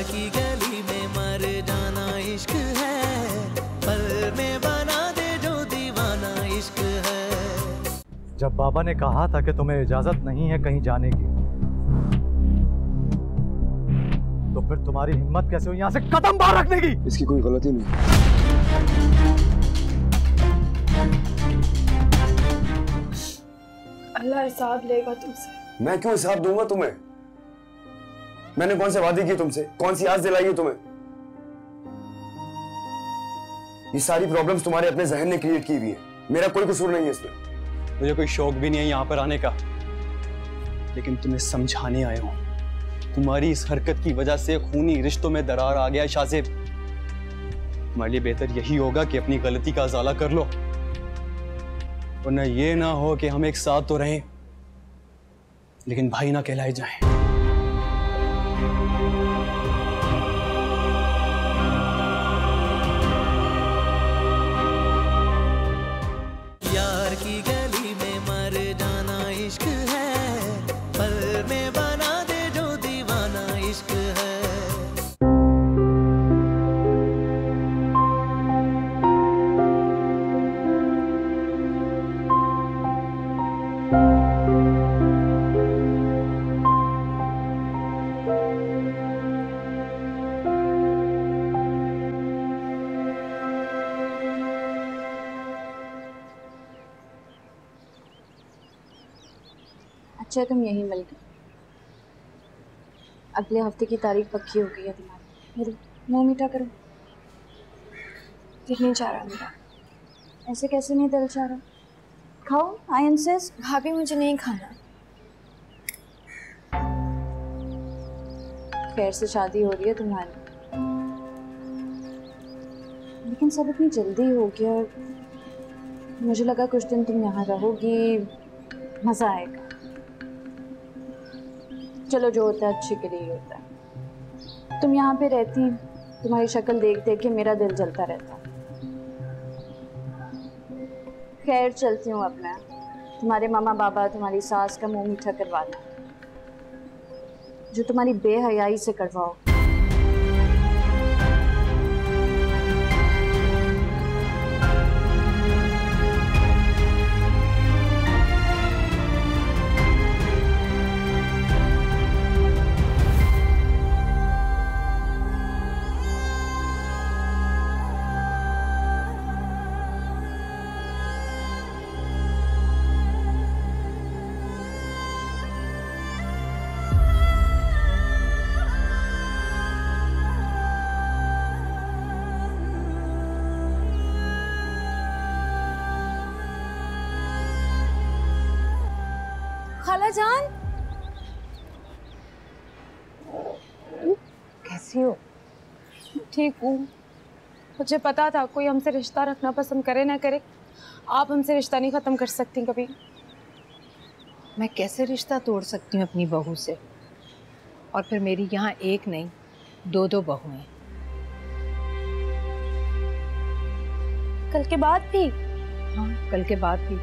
की गली में मर जाना इश्क है, पल में बना दे जो दीवाना इश्क है। जब बाबा ने कहा था कि तुम्हें इजाजत नहीं है कहीं जाने की, तो फिर तुम्हारी हिम्मत कैसे हुई यहाँ से कदम बाहर रखने की? इसकी कोई गलती नहीं। अल्लाह हिसाब लेगा तुमसे। मैं क्यों हिसाब दूंगा तुम्हें? मैंने कौन से वादे किए तुमसे? कौन सी आस दिलाई है तुम्हें? ये सारी प्रॉब्लम्स तुम्हारे अपने जहन ने क्रिएट की हुई है, मेरा कोई कसूर नहीं है इसमें। मुझे कोई शौक भी नहीं है यहाँ पर आने का, लेकिन तुम्हें समझाने आया हूँ। तुम्हारी इस हरकत की वजह से खूनी रिश्तों में दरार आ गया शाजिब। तुम्हारे लिए बेहतर यही होगा कि अपनी गलती का अजाला कर लो, वरना ये ना हो कि हम एक साथ तो रहें लेकिन भाई ना कहलाए जाएं। यार की गली में मर जाना इश्क है, पल में बना दे जो दीवाना इश्क है। अच्छा तुम यहीं मिल गए। अगले हफ्ते की तारीख पक्की हो गई है तुम्हारी। मेरे मुंह मीठा करो। दिल नहीं चाह रहा मेरा। ऐसे कैसे नहीं दिल चाह रहा? खाओ, आई इंसिस्ट। भाभी मुझे नहीं खाना। खैर से शादी हो रही है तुम्हारी, लेकिन सब इतनी जल्दी हो गया। मुझे लगा कुछ दिन तुम यहाँ रहोगी, मजा आएगा। चलो जो होता है अच्छे के लिए ही होता है। तुम यहाँ पे रहती, तुम्हारी शक्ल देख देख के मेरा दिल जलता रहता। खैर चलती हूँ अपना। तुम्हारे मामा बाबा तुम्हारी सास का मुंह मीठा करवाना, जो तुम्हारी बेहयाई से करवाओ। खाला जान, कैसी हो? ठीक हूँ। मुझे पता था कोई हमसे रिश्ता रखना पसंद करे ना करे, आप हमसे रिश्ता नहीं ख़त्म कर सकती कभी। मैं कैसे रिश्ता तोड़ सकती हूँ अपनी बहू से? और फिर मेरी यहाँ एक नहीं दो दो बहुएं। कल के बाद भी? हाँ, कल के बाद भी।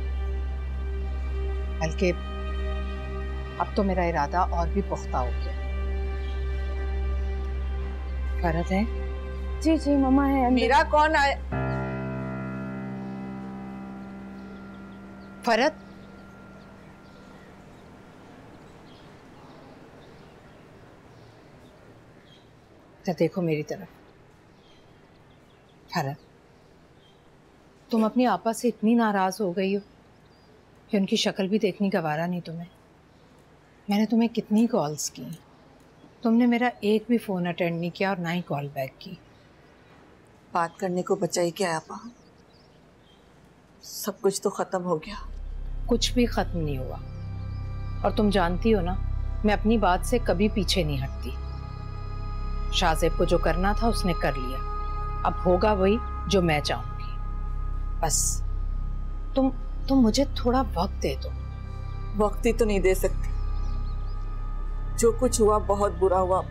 बल्कि अब तो मेरा इरादा और भी पुख्ता हो गया। फरत है? जी जी मम्मा है। मेरा कौन आए? फरत, तो देखो मेरी तरफ। फरत, तुम अपनी आपा से इतनी नाराज हो गई हो कि उनकी शक्ल भी देखनी गवारा नहीं तुम्हें। मैंने तुम्हें कितनी कॉल्स की, तुमने मेरा एक भी फ़ोन अटेंड नहीं किया और ना ही कॉल बैक की। बात करने को बचा ही क्या आपा? सब कुछ तो ख़त्म हो गया। कुछ भी ख़त्म नहीं हुआ, और तुम जानती हो ना, मैं अपनी बात से कभी पीछे नहीं हटती। शाज़ेब को जो करना था उसने कर लिया, अब होगा वही जो मैं चाहूँगी। बस तुम मुझे थोड़ा वक्त दे दो। वक्त ही तो नहीं दे सकती। जो कुछ हुआ बहुत बुरा हुआ।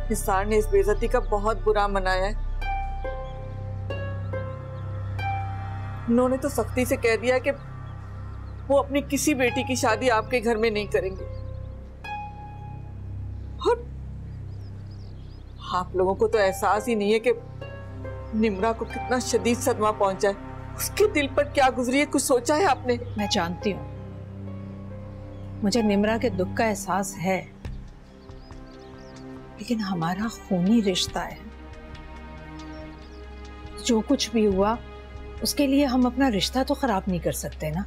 निसार ने इस बेइज्जती का बहुत बुरा मनाया है। उन्होंने तो सख्ती से कह दिया कि वो अपनी किसी बेटी की शादी आपके घर में नहीं करेंगे। आप लोगों को तो एहसास ही नहीं है कि निम्रा को कितना शदीद सदमा पहुंचा है। उसके दिल पर क्या गुजरी है, कुछ सोचा है आपने? मैं जानती हूँ, मुझे निम्रा के दुख का एहसास है, लेकिन हमारा खूनी रिश्ता है। जो कुछ भी हुआ उसके लिए हम अपना रिश्ता तो खराब नहीं कर सकते ना।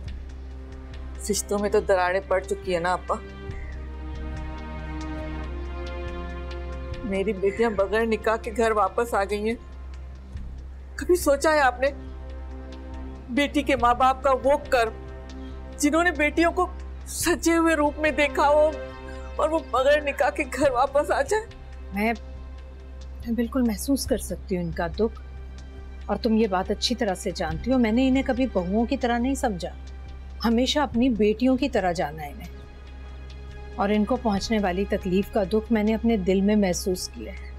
रिश्तों में तो दरारें पड़ चुकी है ना अपा। मेरी बेटियां बगैर निकाह के घर वापस आ गई हैं। कभी सोचा है आपने बेटी के माँ बाप का वो कर्म जिन्होंने बेटियों को सजे हुए रूप में देखा हो और वो बगैर निकाह के घर वापस आ जाए? मैं बिल्कुल महसूस कर सकती हूँ इनका दुख, और तुम ये बात अच्छी तरह से जानती हो। मैंने इन्हें कभी बहुओं की तरह नहीं समझा, हमेशा अपनी बेटियों की तरह जाना है इन्हें, और इनको पहुंचने वाली तकलीफ का दुख मैंने अपने दिल में महसूस किया है।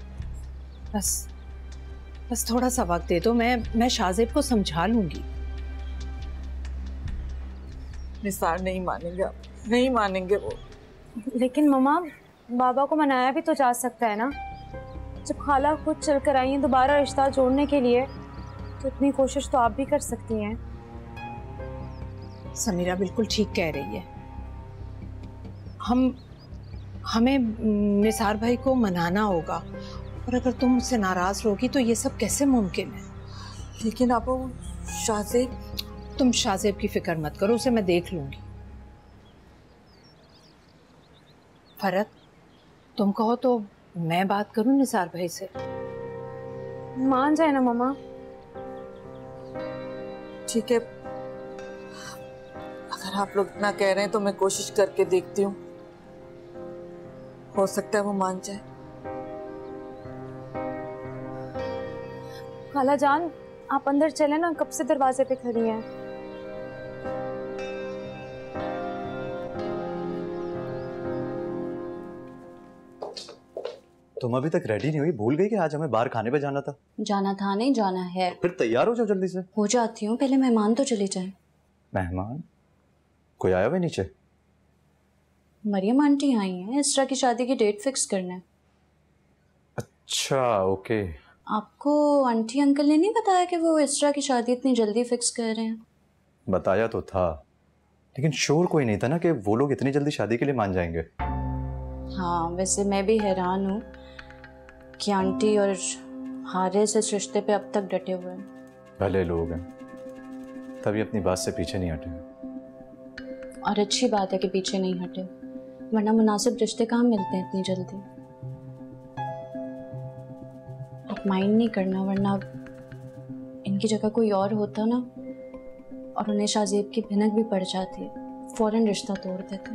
बस थोड़ा सा वक्त दे दो, मैं शाहजेब को समझा लूंगी। निसार नहीं मानेंगे, आप नहीं मानेंगे वो। लेकिन मम्मा, बाबा को मनाया भी तो जा सकता है ना। जब खाला खुद चल कर आई हैं दोबारा रिश्ता जोड़ने के लिए, तो इतनी कोशिश तो आप भी कर सकती हैं। समीरा बिल्कुल ठीक कह रही है। हमें निसार भाई को मनाना होगा, और अगर तुम मुझसे नाराज रहोगी तो ये सब कैसे मुमकिन है? लेकिन आप शाहजेब। तुम शाहजेब की फिक्र मत करो, उसे मैं देख लूंगी। फरत, तुम कहो तो मैं बात करूं निसार भाई से? मान जाए ना मम्मा। ठीक है, अगर आप लोग इतना कह रहे हैं तो मैं कोशिश करके देखती हूँ, हो सकता है वो मान जाए। खाला जान, आप अंदर चले ना, कब से दरवाजे पे खड़ी हैं। तुम अभी तक रेडी नहीं हुई? भूल गई कि आज हमें बाहर खाने पे जाना था? जाना था नहीं जाना है। फिर तैयार हो जाओ जल्दी से। हो जाती हूँ, पहले मेहमान तो चले जाए। मेहमान? कोई आया हुआ नीचे? मरियम आंटी आई हैं, इसरा की शादी की डेट फिक्स करना है। अच्छा, ओके। आपको आंटी अंकल ने नहीं बताया कि वो इसरा की शादी इतनी जल्दी फिक्स कर रहे हैं? बताया तो था, लेकिन श्योर कोई नहीं था ना कि वो लोग इतनी जल्दी शादी के लिए मान जाएंगे। हाँ, वैसे मैं भी हैरान हूँ कि आंटी और हारिस इस रिश्ते पे अब तक डटे हुए हैं। भले लोग हैं, तभी अपनी बात से पीछे नहीं हटे। और अच्छी बात है कि पीछे नहीं हटे, वरना मुनासिब रिश्ते कहाँ मिलते हैं इतनी जल्दी। अब माइंड नहीं करना, वरना इनकी जगह कोई और होता ना और उन्हें शाहजेब की भिनक भी पड़ जाती, फौरन रिश्ता तोड़ देते।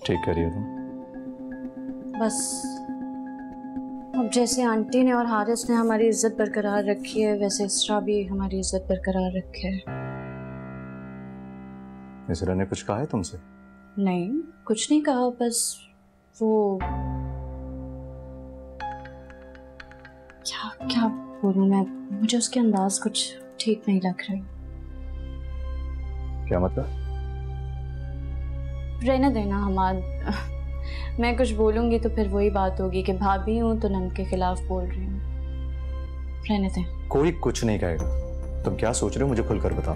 ठीक करिए तुम। बस अब जैसे आंटी ने और हारिस ने हमारी इज्जत बरकरार रखी है, वैसे इसरा भी हमारी इज्जत बरकरार रखे है। इसरा ने कुछ कहा है तुमसे? नहीं, कुछ नहीं कहा, बस वो क्या बोलूं मैं, मुझे उसके अंदाज कुछ ठीक नहीं लग रहे। क्या मतलब? रहने देना हमाद, मैं कुछ बोलूंगी तो फिर वही बात होगी कि भाभी हूँ तो नंद के खिलाफ बोल रही हूँ। रहने दें। कोई कुछ नहीं कहेगा। तुम क्या सोच रहे हो मुझे खुलकर बताओ।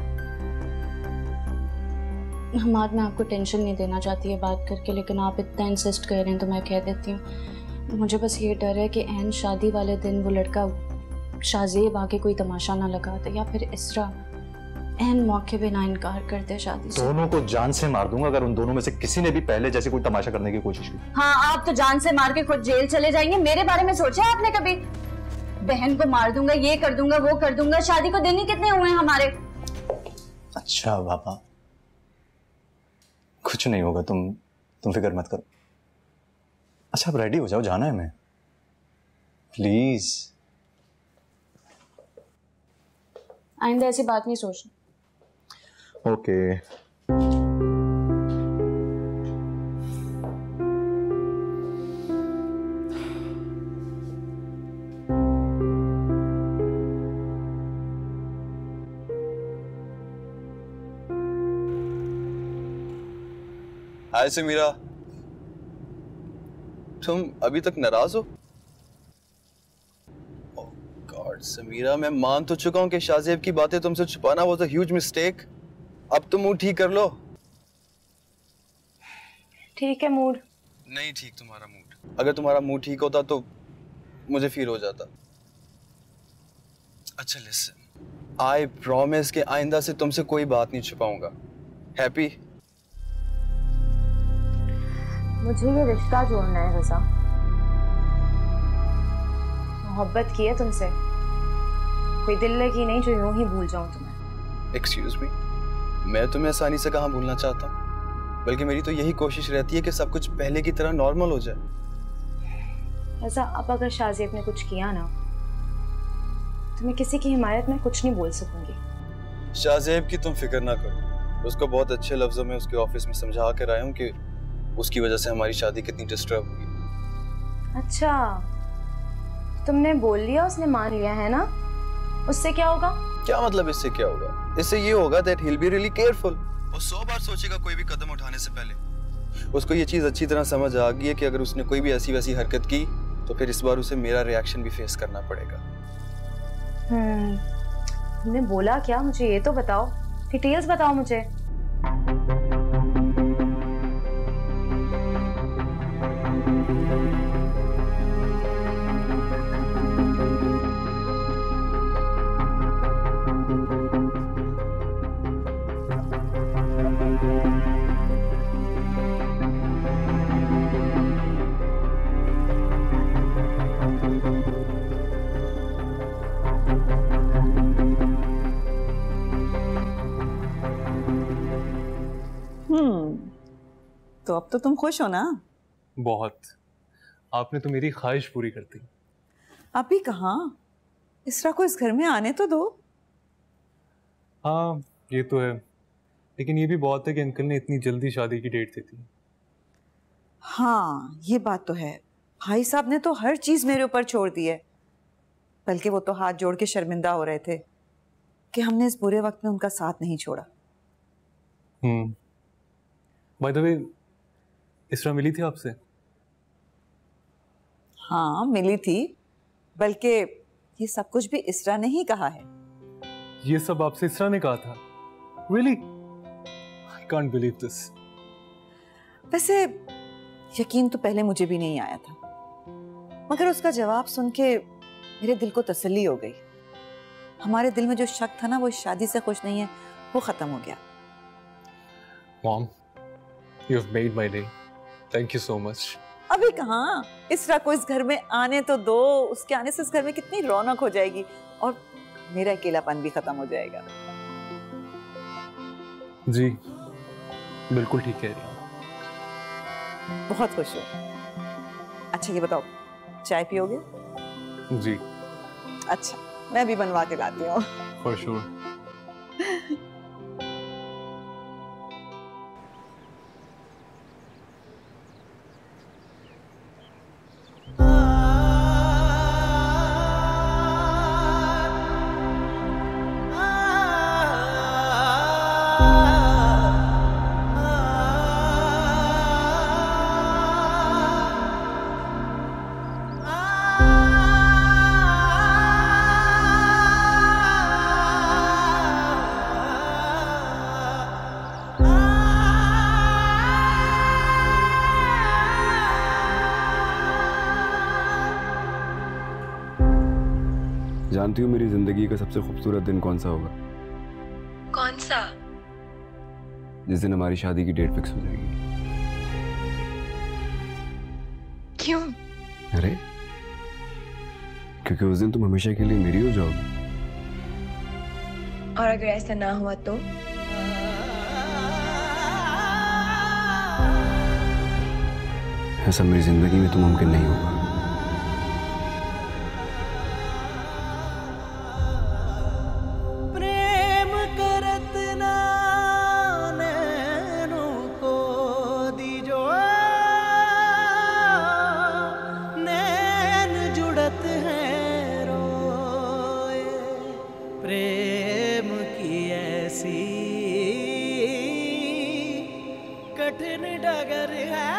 हमाद, मैं आपको टेंशन नहीं देना चाहती है बात करके, लेकिन आप इतना इंसिस्ट कर रहे हैं तो मैं कह देती हूँ। मुझे बस ये डर है कि एन शादी वाले दिन वो लड़का शाहजेब आके कोई तमाशा ना लगा दे, या फिर इसरा एन मौके पे ना इनकार कर दे शादी से। दोनों को जान से मार दूंगा अगर उन दोनों में से किसी ने भी पहले जैसे कोई तमाशा करने की कोशिश की। हाँ, आप तो जान से मार के खुद जेल चले जाएंगे। मेरे बारे में सोचा है आपने कभी? बहन को मार दूंगा, ये कर दूंगा, वो कर दूंगा। शादी को दिन ही कितने हुए हैं हमारे? अच्छा पापा, कुछ नहीं होगा, तुम फिक्र मत करो। अच्छा, अब रेडी हो जाओ, जाना है हमें, प्लीज। आइंदा ऐसी बात नहीं सोचना। ओके। हाय समीरा। तुम अभी तक नाराज हो? ओह गॉड समीरा, मैं मान तो चुका हूं कि शाज़ेब की बातें तुमसे छुपाना वाज अ ह्यूज मिस्टेक। अब तुम मूड ठीक कर लो। ठीक है मूड। नहीं ठीक तुम्हारा मूड। अगर तुम्हारा मूड ठीक होता तो मुझे फील हो जाता। अच्छा लिसन, आई प्रॉमिस कि आइंदा से तुमसे कोई बात नहीं छुपाऊंगा। हैप्पी? मुझे ये रिश्ता जोड़ना है रज़ा। मोहब्बत की है तुमसे, कोई दिल लगी नहीं जो यूं ही भूल जाऊं तुम्हें। एक्सक्यूज मी, मैं तुम्हें आसानी से कहाँ भूलना चाहता हूँ, बल्कि मेरी तो यही कोशिश रहती है कि सब कुछ पहले की तरह नॉर्मल हो जाए। रज़ा अब अगर शाज़ेब ने कुछ किया ना तो मैं किसी की हिमायत में कुछ नहीं बोल सकूंगी। शाज़ेब की तुम फिक्र ना करो, उसको बहुत अच्छे लफ्जों में उसके ऑफिस में समझा कर आया हूँ कि उसकी वजह से हमारी शादी कितनी डिस्टर्ब हुई। अच्छा तुमने बोल लिया, उसने मान लिया है ना? उससे क्या होगा? क्या मतलब इससे क्या होगा? इससे ये होगा that he'll be really careful। वो 100 बार सोचेगा कोई भी कदम उठाने से पहले। उसको ये चीज अच्छी तरह समझ आ गई है कि अगर उसने कोई भी ऐसी वैसी हरकत की तो फिर इस बार उसे मेरा रिएक्शन भी फेस करना पड़ेगा। तुमने बोला क्या, मुझे ये तो बताओ, डिटेल्स बताओ मुझे। तो अब तो तुम खुश हो ना? बहुत। आपने तो मेरी ख्वाहिश पूरी कर दी। अभी कहाँ, इसरा को इस घर में आने तो दो। हाँ ये तो है, लेकिन ये भी बहुत है कि अंकल ने इतनी जल्दी शादी की डेट दे दी। हाँ ये बात तो है, भाई साहब ने तो हर चीज मेरे ऊपर छोड़ दी है। बल्कि वो तो हाथ जोड़ के शर्मिंदा हो रहे थे कि हमने इस बुरे वक्त में उनका साथ नहीं छोड़ा। बाय द वे, इसरा मिली थी आपसे? हाँ मिली थी, बल्कि ये सब कुछ भी इसरा ने ही कहा है। ये सब आपसे इसरा ने कहा था? Really? I can't believe this. वैसे यकीन तो पहले मुझे भी नहीं आया था, मगर उसका जवाब सुन के मेरे दिल को तसल्ली हो गई। हमारे दिल में जो शक था ना वो इस शादी से खुश नहीं है, वो खत्म हो गया। Mom, you've made my day. Thank you so much. अभी कहाँ, इसरा को इस घर में आने तो दो। उसके आने से इस घर में कितनी रौनक हो जाएगी और मेरा अकेलापन भी खत्म हो जाएगा। जी बिल्कुल ठीक कह रही हैं। बहुत खुश हूँ। अच्छा ये बताओ, चाय पियोगे? जी। अच्छा मैं भी बनवा के लाती हूँ। For sure. जानती हूँ मेरी जिंदगी का सबसे खूबसूरत दिन कौन सा होगा? कौन सा? जिस दिन हमारी शादी की डेट फिक्स हो जाएगी। क्यों? अरे क्योंकि उस दिन तुम हमेशा के लिए मेरी हो जाओगी। और अगर ऐसा ना हुआ तो? ऐसा मेरी जिंदगी में तो मुमकिन नहीं होगा। कठिन डगर है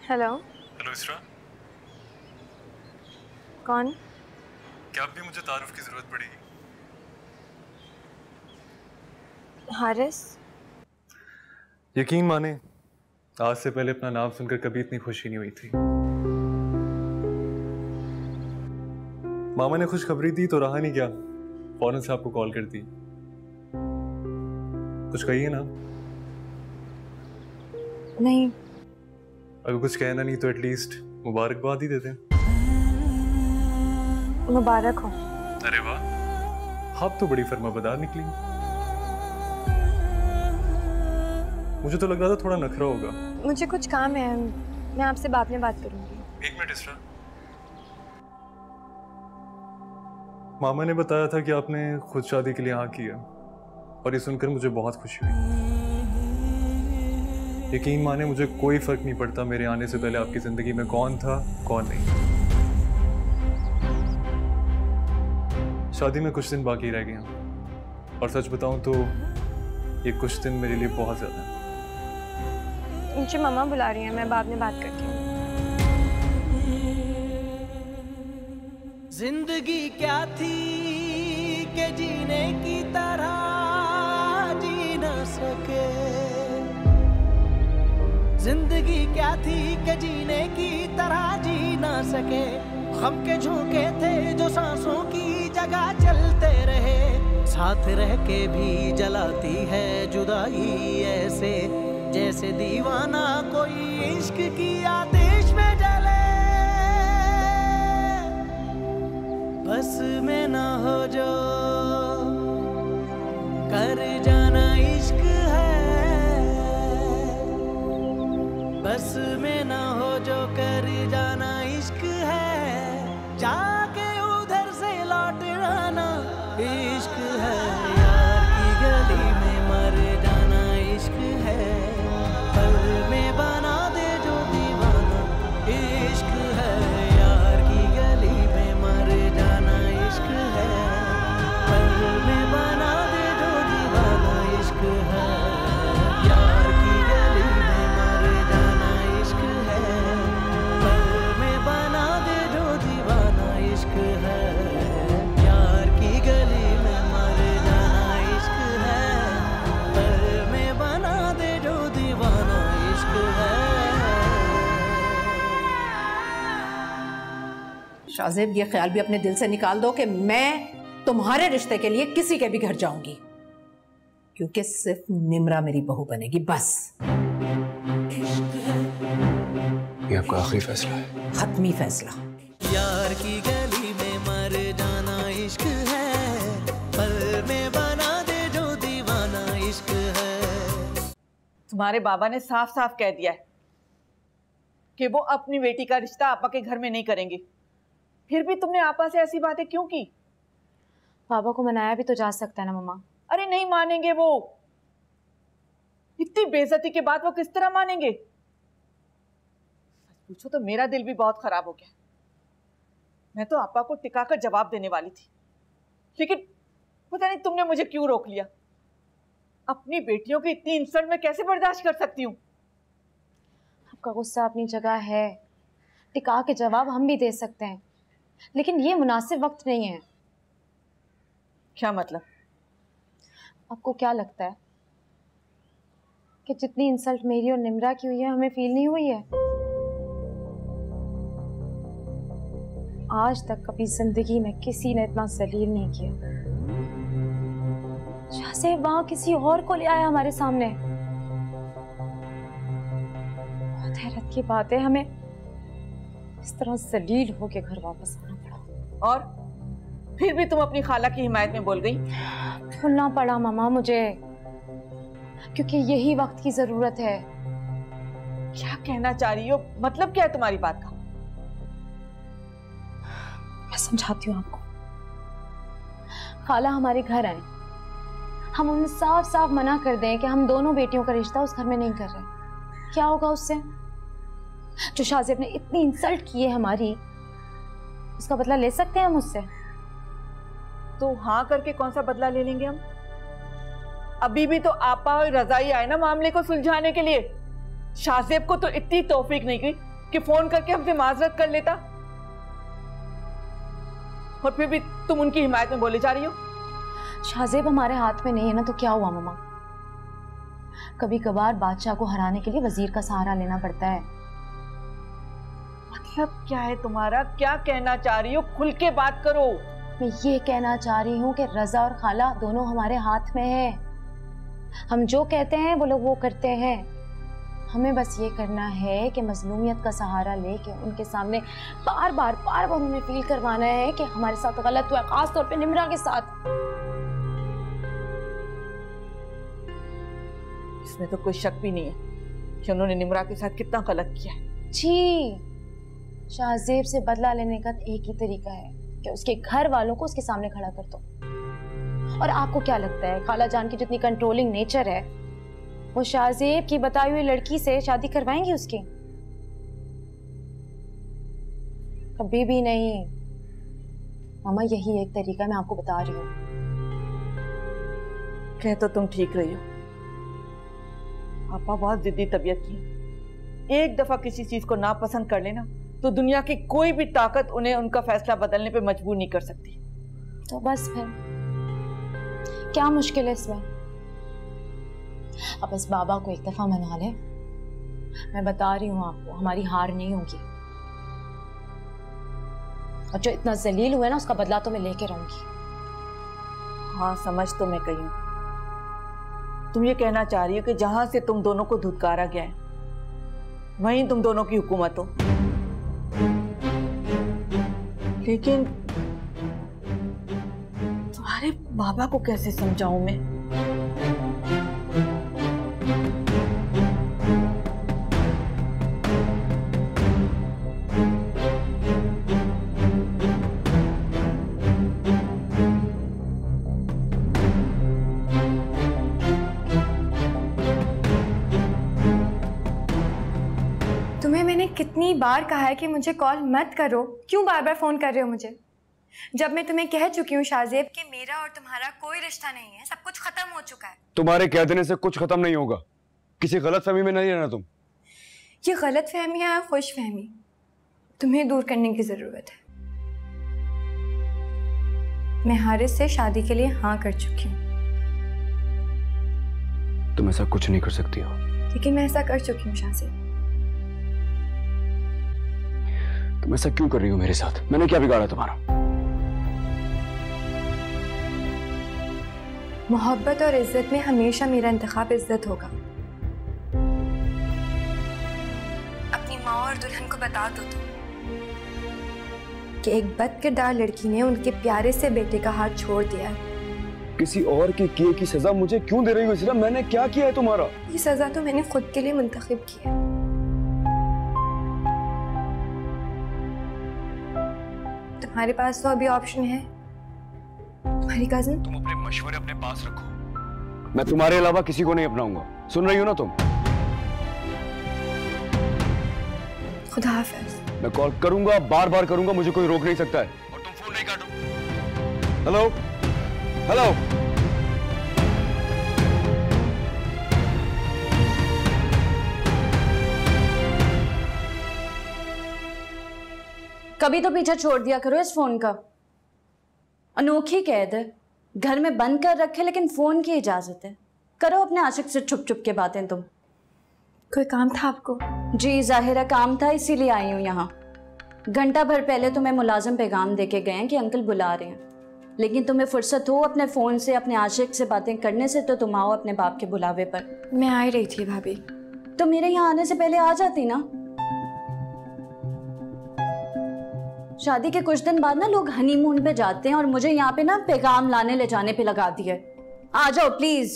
हेलो। हेलो इसरा, कौन? क्या अब भी मुझे तारुफ की जरूरत पड़ेगी? हारिस। यकीन माने, आज से पहले अपना नाम सुनकर कभी इतनी खुशी नहीं हुई थी। मामा ने खुशखबरी दी तो रहा नहीं, क्या फौरन से आपको कॉल कर दी। कुछ कहिए ना। नहीं। अगर कुछ कहना नहीं तो एटलीस्ट मुबारकबाद ही देते हैं। मुबारक हो। अरे वाह, आप तो बड़ी फर्माबरदार निकली। मुझे तो लग रहा था थोड़ा नखरा होगा। मुझे कुछ काम है, मैं आपसे बाद में बात करूंगी। 1 मिनट इसरा। मामा ने बताया था कि आपने खुद शादी के लिए हाँ किया, और ये सुनकर मुझे बहुत खुशी हुई। यकीन माने, मुझे कोई फर्क नहीं पड़ता मेरे आने से पहले आपकी जिंदगी में कौन था कौन नहीं। शादी में कुछ दिन बाकी रह गए हैं, और सच बताऊं तो ये कुछ दिन मेरे लिए बहुत ज्यादा है। मुझे मम्मा बुला रही है, मैं बाद में बात करती हूँ। जिंदगी क्या थी कि जीने की तरह जी न सके, जिंदगी क्या थी कि जीने की तरह जी न सके। हम के झोंके थे जो सांसों की जगह चलते रहे, साथ रह के भी जलाती है जुदाई ऐसे, जैसे दीवाना कोई इश्क की आतिश में जले। बस में ना हो जो कर जाना इश्क है, बस में ना हो जो कर जाना इश्क है, जाके उधर से लौट आना इश्क है। यार की गली में मर जाना इश्क है, पल में बना दे जो दीवाना इश्क है। यार की गली में मर जाना इश्क है, पल में बना दे जो दीवाना इश्क है। यार की गली में मर जाना इश्क है, पल में बना दे जो दीवाना इश्क है। यार की गली में मर जाना इश्क है, पल में बना दे जो दीवाना इश्क है। शाज़ेब, ये ख्याल भी अपने दिल से निकाल दो कि मैं तुम्हारे रिश्ते के लिए किसी के भी घर जाऊंगी, क्योंकि सिर्फ निम्रा मेरी बहू बनेगी, बस। ये आपका आखिरी फैसला है? खत्मी फैसला। यार की गली में मर जाना इश्क है, पल में बना दे जो दीवाना इश्क है। तुम्हारे बाबा ने साफ साफ कह दिया है कि वो अपनी बेटी का रिश्ता आपा के घर में नहीं करेंगे। फिर भी तुमने आपा से ऐसी बातें क्यों की? पापा को मनाया भी तो जा सकता है ना मम्मा। अरे नहीं मानेंगे वो, इतनी बेइज्जती के बाद वो किस तरह मानेंगे? सच पूछो तो मेरा दिल भी बहुत खराब हो गया। मैं तो आपा को टिका कर जवाब देने वाली थी, लेकिन पता नहीं तुमने मुझे क्यों रोक लिया। अपनी बेटियों की इतनी इंसल्ट मैं कैसे बर्दाश्त कर सकती हूँ? आपका गुस्सा अपनी जगह है, टिका के जवाब हम भी दे सकते हैं, लेकिन ये मुनासिब वक्त नहीं है। क्या मतलब? आपको क्या लगता है कि जितनी इंसल्ट मेरी और निम्रा की हुई है हमें फील नहीं हुई है? आज तक कभी जिंदगी में किसी ने इतना जलील नहीं किया। शाज़ेब वहां किसी और को ले आया हमारे सामने। बहुत हैरत की बात है, हमें इस तरह जलील होके घर वापस आना पड़ा। और फिर भी तुम अपनी खाला की हिमायत में बोल गई? भूलना पड़ा मामा मुझे, क्योंकि यही वक्त की जरूरत है। क्या कहना चाह रही हो? मतलब क्या है तुम्हारी बात का? मैं समझाती हूँ आपको। खाला हमारे घर आए, हम उन्हें साफ साफ मना कर दें कि हम दोनों बेटियों का रिश्ता उस घर में नहीं कर रहे, क्या होगा उससे? जो शाज़ेब ने इतनी इंसल्ट की है हमारी, उसका बदला ले सकते हैं हम उससे? तो हाँ करके कौन सा बदला ले लेंगे हम? अभी भी तो आपा और रजाई आए ना मामले को सुलझाने के लिए। शाज़ेब को तो इतनी तौफीक नहीं गई कि फोन करके हमसे माजरत कर लेता, और फिर भी तुम उनकी हिमायत में बोले जा रही हो। शाहजेब हमारे हाथ में नहीं है ना, तो क्या हुआ मामा? कभी कभार बादशाह को हराने के लिए वजीर का सहारा लेना पड़ता है। मतलब क्या है तुम्हारा? क्या कहना चाह रही हो? खुल के बात करो। मैं ये कहना चाह रही हूँ कि रजा और खाला दोनों हमारे हाथ में है। हम जो कहते हैं वो लोग वो करते हैं। हमें बस ये करना है कि मजलूमियत का सहारा लेके उनके सामने बार बार उन्हें फील करवाना है कि हमारे साथ गलत हुआ है, खास तौर पे निम्रा के साथ। इसमें तो कोई शक भी नहीं है कि उन्होंने निम्रा के साथ कितना गलत किया है। जी, शाहजेब से बदला लेने का एक ही तरीका है कि उसके घर वालों को उसके सामने खड़ा कर दो। और आपको क्या लगता है खाला जान की जितनी कंट्रोलिंग नेचर है, वो शाहजेब की बताई हुई लड़की से शादी करवाएंगी उसकी? कभी भी नहीं मामा, यही एक तरीका मैं आपको बता रही हूँ। कह तो तुम ठीक रही हो, पापा बहुत जिद्दी तबीयत की। एक दफा किसी चीज को नापसंद कर लेना तो दुनिया की कोई भी ताकत उन्हें उनका फैसला बदलने पे मजबूर नहीं कर सकती। तो बस फिर क्या मुश्किल है इसमें? अब बस बाबा को एक दफा मना ले। मैं बता रही हूँ आपको, हमारी हार नहीं होगी। और जो इतना जलील हुआ है ना, उसका बदला तो मैं लेके रहूंगी। हाँ, समझ तो मैं गई हूँ। तुम ये कहना चाह रही हो कि जहां से तुम दोनों को धुतकारा गया है वहीं तुम दोनों की हुकूमत हो। लेकिन तुम्हारे बाबा को कैसे समझाऊं मैं? कितनी बार कहा है कि मुझे कॉल मत करो, क्यों बार बार फोन कर रहे हो मुझे? जब मैं तुम्हें कह चुकी हूँ शाहजेब कि मेरा और तुम्हारा कोई रिश्ता नहीं है, सब कुछ खत्म हो चुका है। तुम्हारे कह देने से कुछ खत्म नहीं होगा। किसी गलतफहमी में नहीं रहना तुम। ये गलतफहमी या खुशफहमी तुम्हें दूर करने की जरूरत है। मैं हारिस से शादी के लिए हाँ कर चुकी हूँ। तुम ऐसा कुछ नहीं कर सकती हो। लेकिन मैं ऐसा कर चुकी हूँ शाहजेब। तुम ऐसा क्यों कर रही हो मेरे साथ? मैंने क्या बिगाड़ा तुम्हारा? मोहब्बत और इज्जत में हमेशा मेरा इंतखाब इज्जत होगा। अपनी माँ और दुल्हन को बता दो कि एक बदकिरदार लड़की ने उनके प्यारे से बेटे का हाथ छोड़ दिया है। किसी और के किए की सजा मुझे क्यों दे रही हो इस्रा? मैंने क्या किया है तुम्हारा? ये सजा तो मैंने खुद के लिए मुंतखब की है। तुम्हारे पास तो अभी ऑप्शन है, तुम्हारी कजिन। तुम अपने मशवरे अपने पास रखो, मैं तुम्हारे अलावा किसी को नहीं अपनाऊंगा। सुन रही हो ना तुम? खुदा हाफिज। मैं कॉल करूंगा, बार बार करूंगा, मुझे कोई रोक नहीं सकता है। और तुम फोन नहीं काटो। Hello hello. कभी तो पीछे छोड़ दिया करो इस फोन का। अनोखी कैद है, घर में बंद कर रखे लेकिन फोन की इजाजत है। करो अपने आशिक से छुप छुप के बातें। तुम कोई काम था आपको? जी जाहिर है काम था, इसीलिए आई हूँ यहाँ। घंटा भर पहले तुम्हें मुलाजिम पैगाम देके गए हैं कि अंकल बुला रहे हैं, लेकिन तुम्हें फुर्सत हो अपने फोन से अपने आशिक से बातें करने से तो तुम आओ अपने बाप के बुलावे पर। मैं आ रही थी भाभी। तो मेरे यहाँ आने से पहले आ जाती ना। शादी के कुछ दिन बाद ना लोग हनीमून पे जाते हैं और मुझे यहाँ पे ना पैगाम लाने ले जाने पे लगा दिए। आ जाओ प्लीज।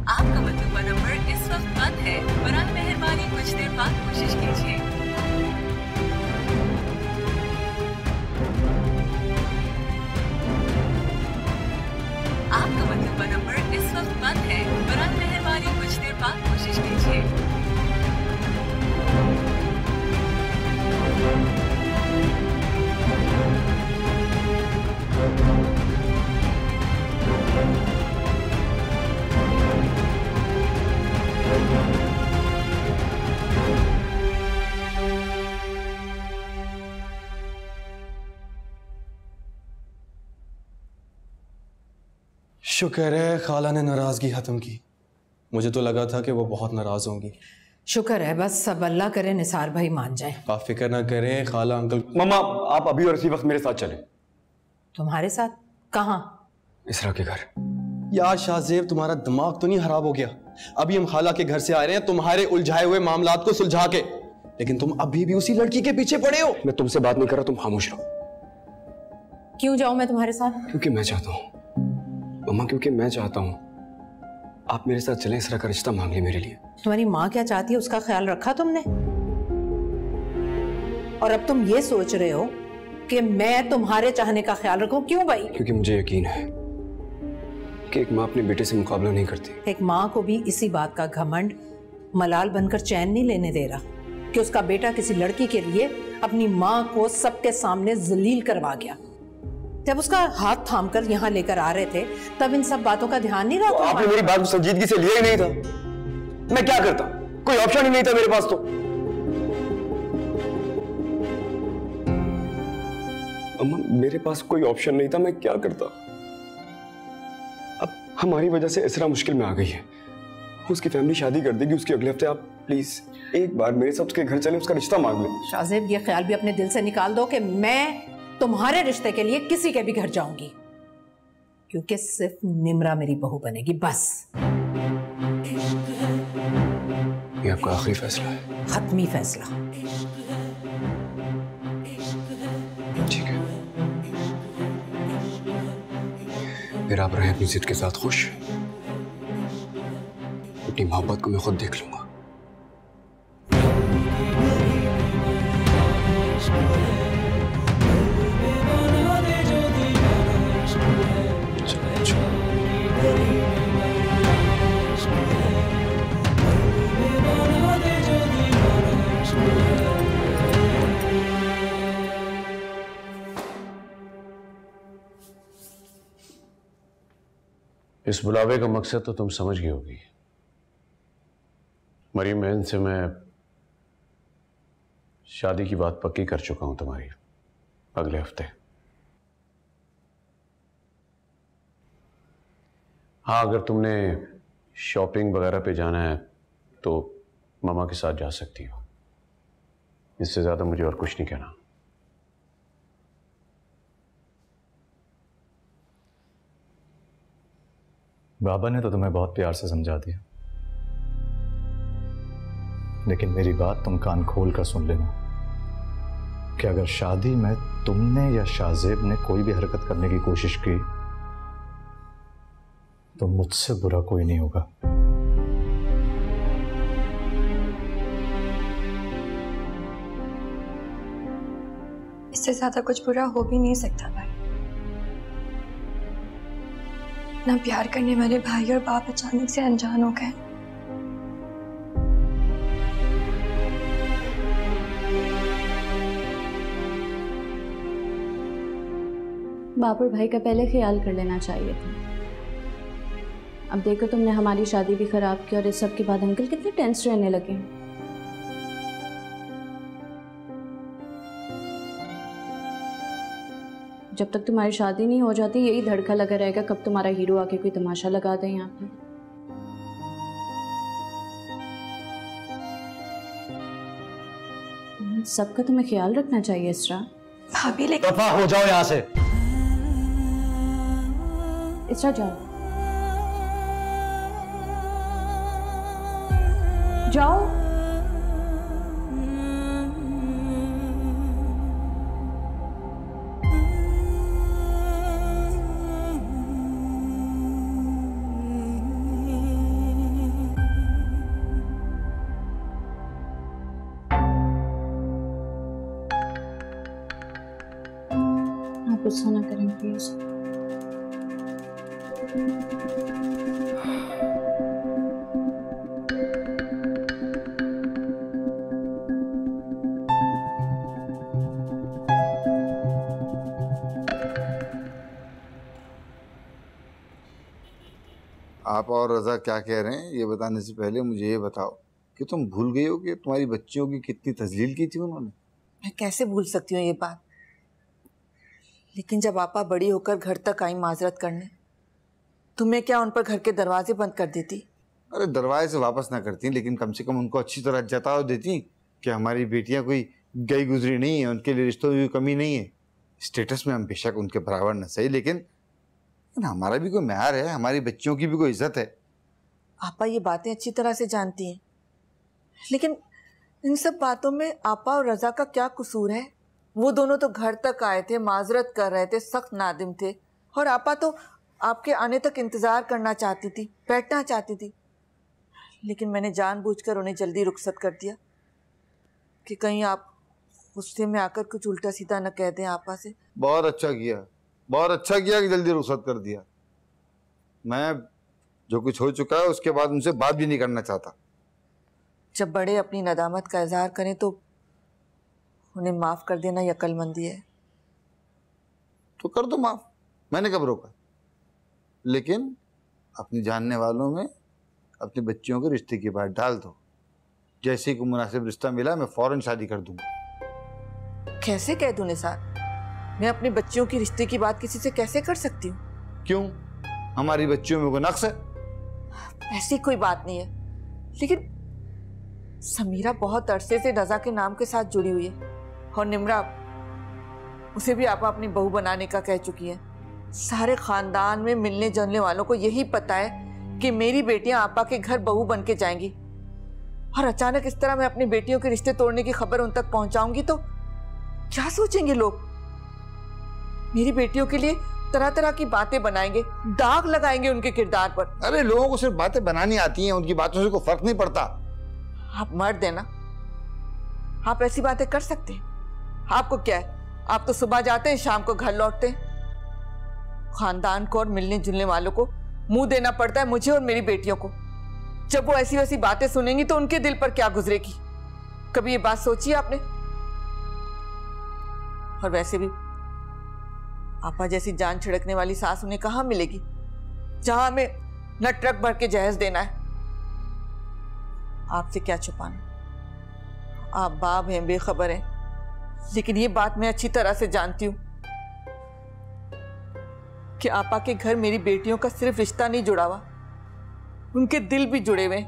आपका मतलूबा नंबर इस वक्त बंद है, बराए मेहरबानी कुछ देर बाद कोशिश कीजिए। आपका मतलूबा नंबर इस वक्त बंद है, बराए मेहरबानी कुछ देर बाद कोशिश कीजिए। शुक्र है खाला ने नाराजगी खत्म की। मुझे तो लगा था कि वो बहुत नाराज होंगी। शुक्र है, बस सब अल्लाह करे निसार भाई मान जाए। आप फिक्र ना करें, खाला अंकल। मम्मा आप अभी और इसी वक्त मेरे साथ चलें। तुम्हारे साथ? कहाँ? इसरा के घर। यार शाहजेब, तुम्हारा दिमाग तो नहीं खराब हो गया? अभी हम खाला के घर से आ रहे हैं तुम्हारे उलझाए हुए मामलात को सुलझा के, लेकिन तुम अभी भी उसी लड़की के पीछे पड़े हो। मैं तुमसे बात नहीं कर रहा, तुम खामोश रहो। क्यों जाऊं मैं तुम्हारे साथ? क्योंकि मैं चाहता हूँ मम्मा, क्योंकि मैं चाहता हूँ आप मेरे साथ चलें। इसरा का रिश्ता मांग ले मेरे लिए। तुम्हारी माँ क्या चाहती है उसका ख्याल रखा तुमने? और अब तुम ये सोच रहे हो कि मैं तुम्हारे चाहने का ख्याल रखूं? क्यों भाई? क्योंकि मुझे यकीन है कि एक माँ अपने बेटे से मुकाबला नहीं करती। एक माँ को भी इसी बात का घमंड मलाल बनकर चैन नहीं लेने दे रहा कि उसका बेटा किसी लड़की के लिए अपनी माँ को सबके सामने जलील करवा गया। जब उसका हाथ थामकर यहाँ लेकर आ रहे थे तब इन सब बातों का ध्यान नहीं रहा। तो आपने मेरी बात को संजीदगी से लिया ही नहीं था। मैं क्या करता? कोई ऑप्शन ही नहीं था मेरे पास। तो अम्मा, मेरे पास कोई ऑप्शन नहीं था, मैं क्या करता? अब हमारी वजह से इसरा मुश्किल में आ गई है। उसकी फैमिली शादी कर देगी उसके अगले हफ्ते। आप प्लीज एक बार मेरे साथ उसके घर चले, उसका रिश्ता मांग लें। शाहजेब, ये ख्याल भी अपने दिल से निकाल दो कि मैं तुम्हारे रिश्ते के लिए किसी के भी घर जाऊंगी, क्योंकि सिर्फ निम्रा मेरी बहू बनेगी, बस। ये आपका आखिरी फैसला है? खत्मी फैसला। ठीक है, फिर आप रहे अपनी जिद के साथ खुश। अपनी मोहब्बत को मैं खुद देख लूंगा। इस बुलावे का मकसद तो तुम समझ गई होगी। मरीम बहन से मैं शादी की बात पक्की कर चुका हूं तुम्हारी, अगले हफ्ते। हाँ, अगर तुमने शॉपिंग वगैरह पे जाना है तो मामा के साथ जा सकती हो। इससे ज्यादा मुझे और कुछ नहीं कहना। बाबा ने तो तुम्हें बहुत प्यार से समझा दिया, लेकिन मेरी बात तुम कान खोल कर सुन लेना कि अगर शादी में तुमने या शाहजेब ने कोई भी हरकत करने की कोशिश की तो मुझसे बुरा कोई नहीं होगा। इससे ज्यादा कुछ बुरा हो भी नहीं सकता भाई। ना प्यार करने वाले भाई और बाप अचानक से अनजान हो गए। बाप और भाई का पहले ख्याल कर लेना चाहिए था। अब देखो, तुमने हमारी शादी भी खराब की और इस सब के बाद अंकल कितने टेंस रहने लगे। जब तक तुम्हारी शादी नहीं हो जाती यही धड़का लगा रहेगा कब तुम्हारा हीरो आके कोई तमाशा लगा दे यहाँ पे। सबका तुम्हें ख्याल रखना चाहिए इसरा। भाभी लेकिन दफा हो जाओ यहाँ से। इसरा जाओ जाओ। गुस्सा ना करें प्लीज। आप और रजा क्या कह रहे हैं ये बताने से पहले मुझे ये बताओ कि तुम भूल गई हो कि तुम्हारी बच्चियों की कितनी तजलील की थी उन्होंने। मैं कैसे भूल सकती हूँ ये बात, लेकिन जब आपा बड़ी होकर घर तक आई माजरत करने तुम्हें क्या उन पर घर के दरवाजे बंद कर देती? अरे दरवाजे से वापस ना करती, लेकिन कम से कम उनको अच्छी तरह जता देती कि हमारी बेटियां कोई गई गुजरी नहीं है, उनके लिए रिश्तों में कमी नहीं है। स्टेटस में हम बेशक उनके बराबर न सही, लेकिन हमारा भी कोई म्यार है, हमारी बच्चियों की भी कोई इज्जत है। आपा ये बातें अच्छी तरह से जानती हैं, लेकिन इन सब बातों में आपा और रजा का क्या कसूर है? वो दोनों तो घर तक आए थे, माजरत कर रहे थे, सख्त नादिम थे, और आपा तो आपके आने तक इंतजार करना चाहती थी, बैठना चाहती थी। लेकिन मैंने जानबूझकर उन्हें जल्दी रुखसत कर दिया कि कहीं आप गुस्से में आकर कुछ उल्टा सीधा न कह दें आपा से। बहुत अच्छा किया, बहुत अच्छा किया कि जल्दी रुखसत कर दिया। मैं जो कुछ हो चुका है उसके बाद उनसे बात भी नहीं करना चाहता। जब बड़े अपनी नदामत का इजहार करें तो उन्हें माफ कर देना ये अक्लमंदी है। तो कर दो माफ, मैंने कब रोका। लेकिन अपने जानने वालों में अपने बच्चियों के रिश्ते की बात डाल दो। जैसे ही कोई मुनासिब रिश्ता मिला मैं फौरन शादी कर दूंगा। कैसे कह दूं निसार? मैं अपनी बच्चियों की रिश्ते की बात किसी से कैसे कर सकती हूँ? क्यों, हमारी बच्चियों में कोई नक्स है? ऐसी कोई बात नहीं है, लेकिन समीरा बहुत अरसे से रजा के नाम के साथ जुड़ी हुई है, और निम्रा उसे भी आपा अपनी बहू बनाने का कह चुकी है। सारे खानदान में मिलने जुलने वालों को यही पता है कि मेरी बेटियां आपा के घर बहू बन के जाएंगी, और अचानक इस तरह मैं अपनी बेटियों के रिश्ते तोड़ने की खबर उन तक पहुंचाऊंगी तो क्या सोचेंगे लोग? मेरी बेटियों के लिए तरह तरह की बातें बनाएंगे, दाग लगाएंगे उनके किरदार पर। अरे लोगों को सिर्फ बातें बनानी आती हैं, उनकी बातों से कोई फर्क नहीं पड़ता। आप मर्द हैं ना, आप ऐसी बातें कर सकते हैं? आपको क्या है, आप तो सुबह जाते हैं शाम को घर लौटते हैं। खानदान को और मिलने जुलने वालों को मुंह देना पड़ता है मुझे और मेरी बेटियों को। जब वो ऐसी वैसी बातें सुनेंगी तो उनके दिल पर क्या गुजरेगी? कभी ये बात सोची है आपने? और वैसे भी आपा जैसी जान छिड़कने वाली सास उन्हें कहां मिलेगी, जहां हमें न ट्रक भर के जहेज देना है। आपसे क्या छुपाना, आप बाप हैं, बेखबर हैं, लेकिन ये बात मैं अच्छी तरह से जानती हूं कि आपा के घर मेरी बेटियों का सिर्फ रिश्ता नहीं जुड़ा हुआ, उनके दिल भी जुड़े हुए।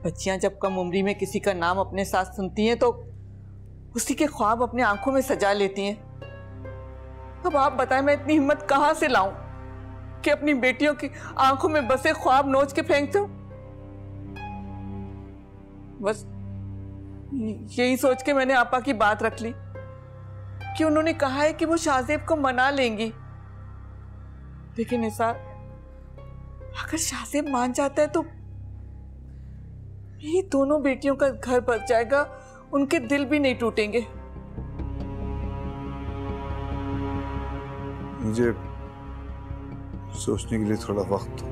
बच्चियां जब कम उम्री में किसी का नाम अपने साथ सुनती हैं तो उसी के ख्वाब अपने आंखों में सजा लेती हैं। अब आप बताएं मैं इतनी हिम्मत कहां से लाऊं कि अपनी बेटियों की आंखों में बसे ख्वाब नोच के फेंक दूं? बस यही सोच के मैंने आपा की बात रख ली कि उन्होंने कहा है कि वो शाहजेब को मना लेंगी। लेकिन निसार, अगर शाहजेब मान जाता है तो मेरी दोनों बेटियों का घर बच जाएगा, उनके दिल भी नहीं टूटेंगे। मुझे सोचने के लिए थोड़ा वक्त।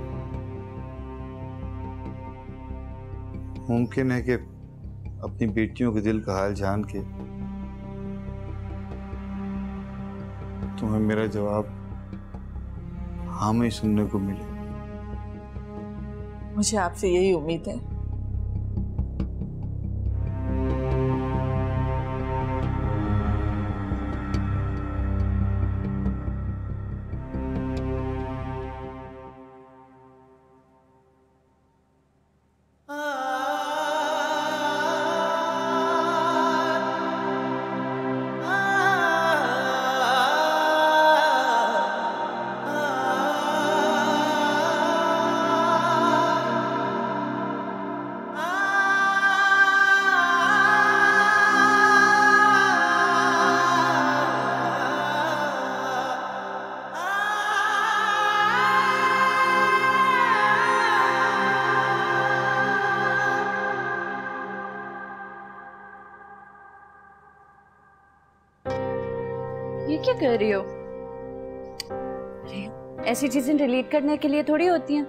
मुमकिन है कि अपनी बेटियों के दिल का हाल जान के तुम्हें मेरा जवाब हाँ में सुनने को मिले। मुझे आपसे यही उम्मीद है। ये क्या कर रही हो? ऐसी चीजें डिलीट करने के लिए थोड़ी होती हैं।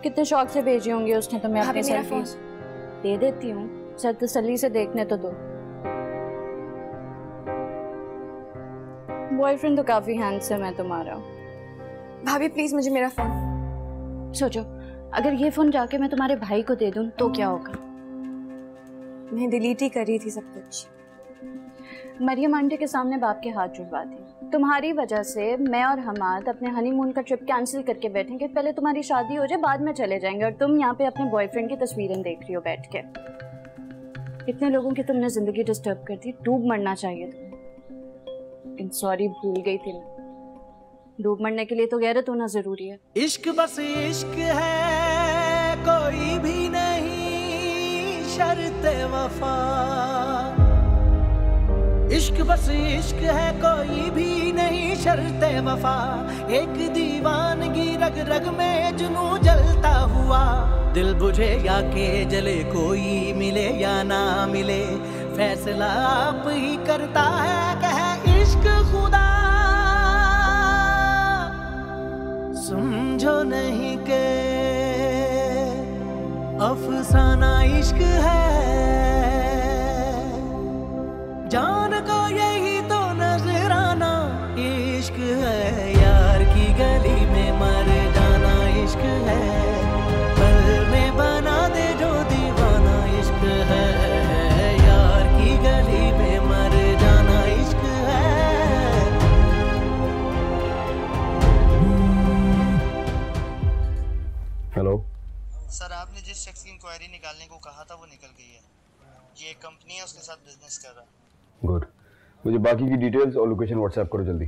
कितने शौक से भेजी होंगी उसने तुम्हें अपने सेल्फीज। दे देती हूँ, सर तसल्ली से देखने तो दो। बॉयफ्रेंड तो काफी हैंडसम है तुम्हारा। भाभी प्लीज मुझे मेरा फोन। सोचो, अगर ये फोन जाके मैं तुम्हारे भाई को दे दूं तो क्या होगा? मैं डिलीट ही कर रही थी सब कुछ। मरियम आंटी के सामने बाप के हाथ जुड़वा दी। तुम्हारी वजह से मैं और हमाद अपने हनीमून का ट्रिप कैंसिल करके बैठेंगे। पहले तुम्हारी शादी हो जाए, बाद में चले जाएंगे। और तुम यहाँ पे अपने बॉयफ्रेंड की तस्वीरें देख रही हो बैठ के। इतने लोगों की तुमने जिंदगी डिस्टर्ब कर दी। डूब मरना चाहिए तुम्हें। लेकिन सॉरी, भूल गई थी मैं। डूब मरने के लिए तो गैरत होना जरूरी है। इश्क बस इश्क है, कोई भी नहीं शर्त वफा। इश्क बस इश्क है, कोई भी नहीं शर्त वफा। एक दीवानगी रग रग में जुनू जलता हुआ। दिल बुझे या के जले, कोई मिले या ना मिले, फैसला आप ही करता है कहे इश्क खुदा। समझो नहीं के अफसाना इश्क है, जान को यही तो नजराना इश्क है। यार की गली में मर जाना इश्क है, पल में बना दे जो दीवाना इश्क है। यार की गली में मर जाना इश्क है। हेलो सर, आपने जिस शख्स की इंक्वायरी निकालने को कहा था वो निकल गई है। ये एक कंपनी है, उसके साथ बिजनेस कर रहा है। गुड, मुझे बाकी की डिटेल्स और लोकेशन व्हाट्सएप करो जल्दी।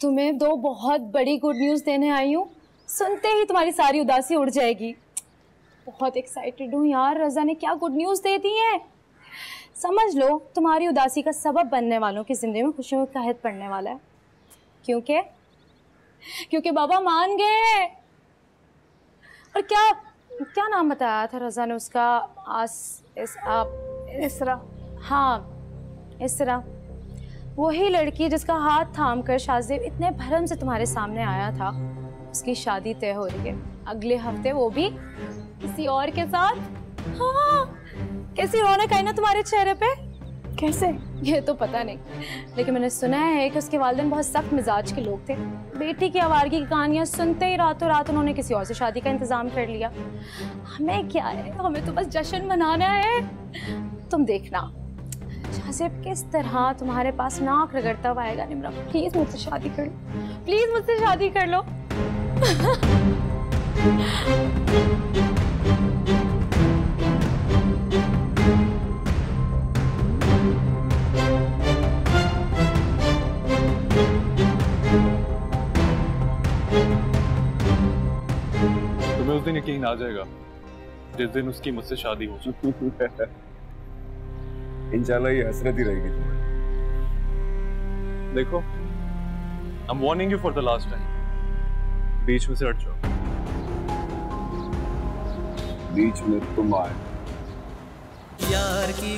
तुम्हें दो बहुत बड़ी गुड न्यूज़ देने आई हूँ। सुनते ही तुम्हारी सारी उदासी उड़ जाएगी। बहुत एक्साइटेड हूँ यार, रज़ा ने क्या गुड न्यूज़ दे दी है। समझ लो तुम्हारी उदासी का सबब बनने वालों की ज़िंदगी में खुशियों का कहत पड़ने वाला है। क्योंकि बाबा मान गए। और क्या नाम बताया था रज़ा ने उसका? इसरा। हाँ, इसरा। वही लड़की जिसका हाथ थाम कर शाहजेब इतने भरम से तुम्हारे सामने आया था, उसकी शादी तय हो रही है अगले हफ्ते, वो भी किसी और के साथ। हाँ, कैसी रौनक आई ना तुम्हारे चेहरे पे। कैसे? ये तो पता नहीं, लेकिन मैंने सुना है कि उसके वालिदैन बहुत सख्त मिजाज के लोग थे। बेटी की आवारगी की कहानियां सुनते ही रातों रात उन्होंने किसी और से शादी का इंतजाम कर लिया। हमें क्या है, हमें तो बस जश्न मनाना है। तुम देखना शाहजेब किस तरह तुम्हारे पास नाक रगड़ता हुआ आएगा। निम्रा, प्लीज मुझसे शादी कर लो, प्लीज मुझसे शादी कर लो। तुम्हें उस दिन यकीन आ जाएगा जिस दिन उसकी मुझसे शादी हो जाए। इंशाल्लाह ये हसरत ही रहेगी तुम्हें। देखो, I'm warning you for the last time. बीच में से हट जाओ। बीच में तुम आए। यार की